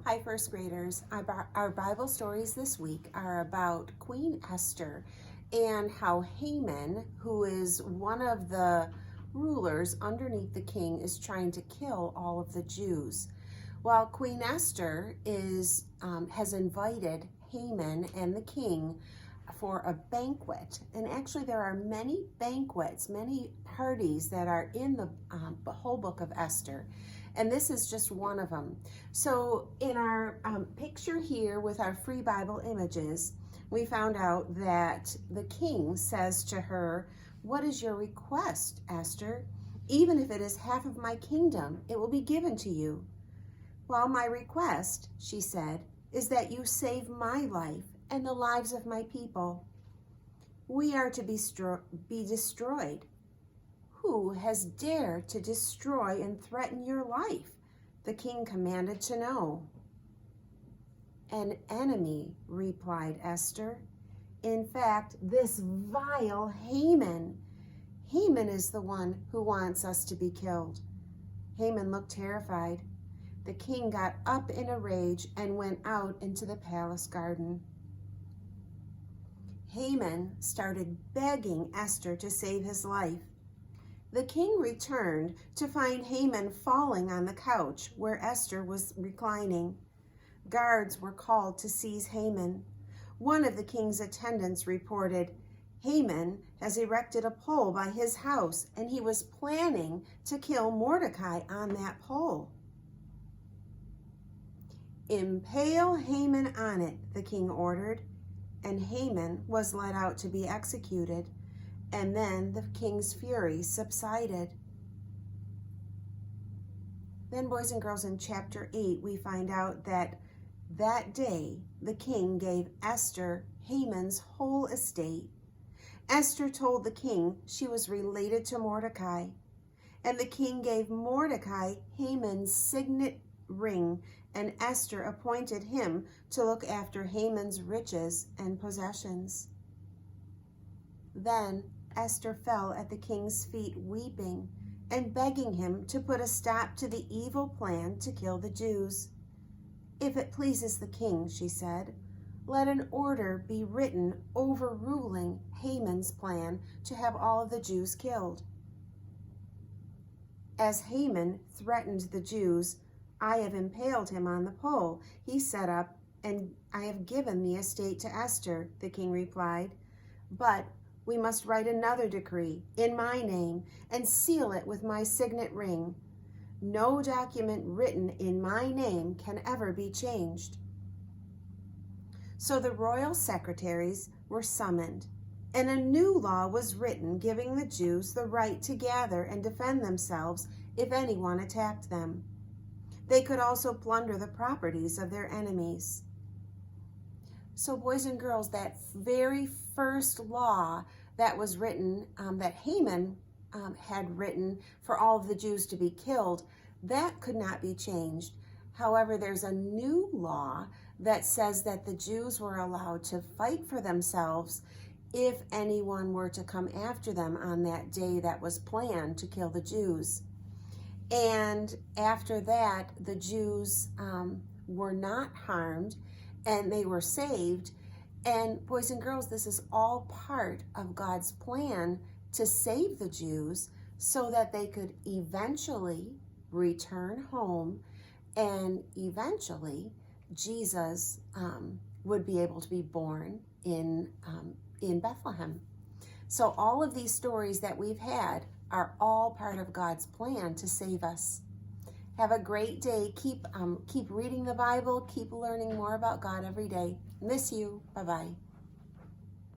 Hi, first graders. Our Bible stories this week are about Queen Esther and how Haman, who is one of the rulers underneath the king, is trying to kill all of the Jews. While Queen Esther has invited Haman and the king for a banquet. And actually there are many banquets, many parties that are in the whole book of Esther. And this is just one of them. So in our picture here with our free Bible images, we found out that the king says to her, "What is your request, Esther? Even if it is half of my kingdom, it will be given to you." "Well, my request," she said, "is that you save my life and the lives of my people. We are to be destroyed." "Who has dared to destroy and threaten your life?" the king commanded to know. "An enemy," replied Esther. "In fact, this vile Haman. Haman is the one who wants us to be killed." Haman looked terrified. The king got up in a rage and went out into the palace garden. Haman started begging Esther to save his life. The king returned to find Haman falling on the couch where Esther was reclining. Guards were called to seize Haman. One of the king's attendants reported, "Haman has erected a pole by his house, and he was planning to kill Mordecai on that pole." "Impale Haman on it," the king ordered, and Haman was led out to be executed. And then the king's fury subsided. Then, boys and girls, in chapter 8, we find out that day the king gave Esther Haman's whole estate. Esther told the king she was related to Mordecai, and the king gave Mordecai Haman's signet ring, and Esther appointed him to look after Haman's riches and possessions. Then Esther fell at the king's feet, weeping and begging him to put a stop to the evil plan to kill the Jews. "If it pleases the king," she said, "let an order be written overruling Haman's plan to have all of the Jews killed." "As Haman threatened the Jews, I have impaled him on the pole he set up, and I have given the estate to Esther," the king replied. "But we must write another decree in my name and seal it with my signet ring. No document written in my name can ever be changed." So the royal secretaries were summoned, and a new law was written giving the Jews the right to gather and defend themselves if anyone attacked them. They could also plunder the properties of their enemies. So boys and girls, that very first law that was written, that Haman had written for all of the Jews to be killed, that could not be changed. However, there's a new law that says that the Jews were allowed to fight for themselves if anyone were to come after them on that day that was planned to kill the Jews. And after that, the Jews were not harmed, and they were saved. And boys and girls, this is all part of God's plan to save the Jews so that they could eventually return home, and eventually Jesus would be able to be born in Bethlehem. So all of these stories that we've had are all part of God's plan to save us. Have a great day. Keep reading the Bible. Keep learning more about God every day. Miss you. Bye-bye.